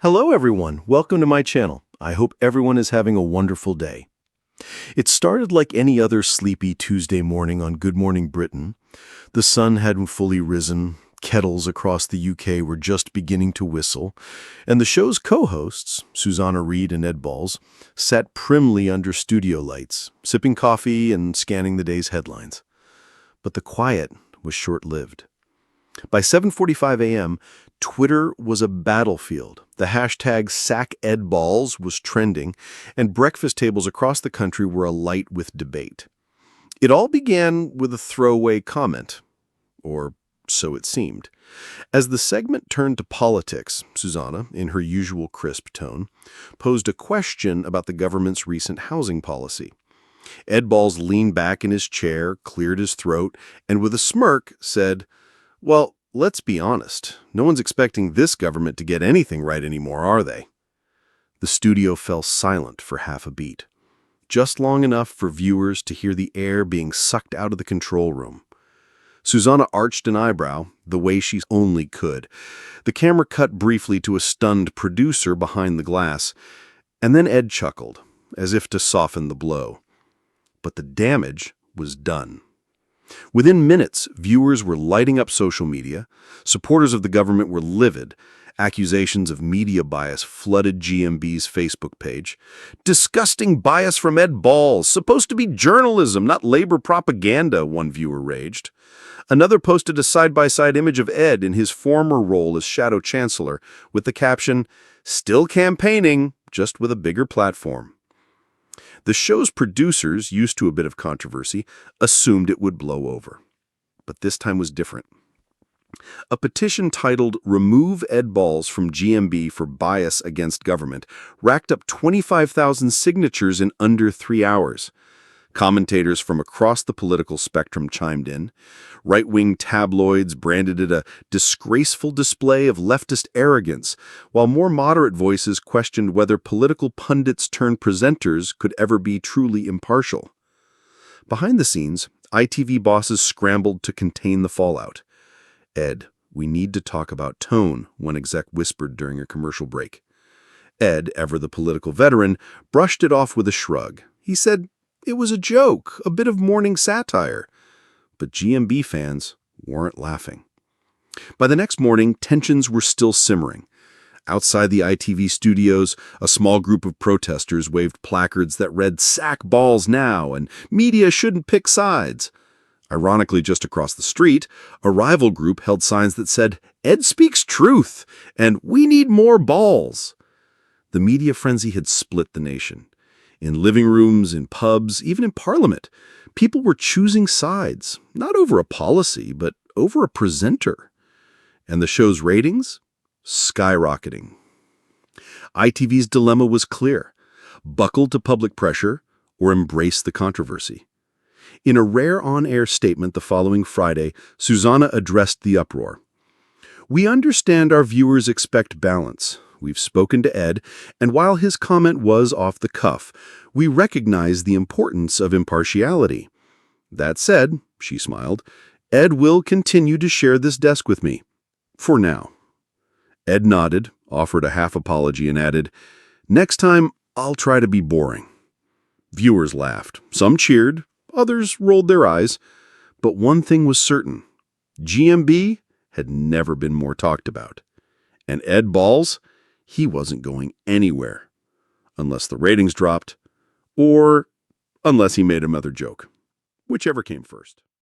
Hello everyone, welcome to my channel. I hope everyone is having a wonderful day. It started like any other sleepy Tuesday morning on Good Morning Britain. The sun hadn't fully risen, kettles across the UK were just beginning to whistle, and the show's co-hosts, Susanna Reid and Ed Balls, sat primly under studio lights, sipping coffee and scanning the day's headlines. But the quiet was short-lived. By 7:45 a.m., Twitter was a battlefield. The hashtag #SackEdBalls was trending, and breakfast tables across the country were alight with debate. It all began with a throwaway comment, or so it seemed. As the segment turned to politics, Susanna, in her usual crisp tone, posed a question about the government's recent housing policy. Ed Balls leaned back in his chair, cleared his throat, and with a smirk said, "Well, let's be honest. No one's expecting this government to get anything right anymore, are they?" The studio fell silent for half a beat, just long enough for viewers to hear the air being sucked out of the control room. Susanna arched an eyebrow, the way she only could. The camera cut briefly to a stunned producer behind the glass, and then Ed chuckled, as if to soften the blow. But the damage was done. Within minutes, viewers were lighting up social media, supporters of the government were livid, accusations of media bias flooded GMB's Facebook page. "Disgusting bias from Ed Balls, supposed to be journalism, not labor propaganda," one viewer raged. Another posted a side-by-side image of Ed in his former role as Shadow Chancellor, with the caption, "Still campaigning, just with a bigger platform." The show's producers, used to a bit of controversy, assumed it would blow over. But this time was different. A petition titled "Remove Ed Balls from GMB for Bias Against Government" racked up 25,000 signatures in under 3 hours. Commentators from across the political spectrum chimed in. Right-wing tabloids branded it a disgraceful display of leftist arrogance, while more moderate voices questioned whether political pundits turned presenters could ever be truly impartial. Behind the scenes, ITV bosses scrambled to contain the fallout. "Ed, we need to talk about tone," one exec whispered during a commercial break. Ed, ever the political veteran, brushed it off with a shrug. He said, it was a joke, a bit of morning satire. But GMB fans weren't laughing. By the next morning, tensions were still simmering. Outside the ITV studios, a small group of protesters waved placards that read "Sack Balls now" and "Media shouldn't pick sides." Ironically, just across the street, a rival group held signs that said, "Ed speaks truth" and "We need more balls." The media frenzy had split the nation. In living rooms, in pubs, even in Parliament, people were choosing sides, not over a policy, but over a presenter. And the show's ratings? Skyrocketing. ITV's dilemma was clear: buckle to public pressure or embrace the controversy. In a rare on-air statement the following Friday, Susanna addressed the uproar. "We understand our viewers expect balance. We've spoken to Ed, and while his comment was off the cuff, we recognize the importance of impartiality. That said," she smiled, "Ed will continue to share this desk with me. For now." Ed nodded, offered a half apology, and added, "Next time, I'll try to be boring." Viewers laughed. Some cheered, others rolled their eyes. But one thing was certain: GMB had never been more talked about. And Ed Balls, he wasn't going anywhere, unless the ratings dropped, or unless he made another joke, whichever came first.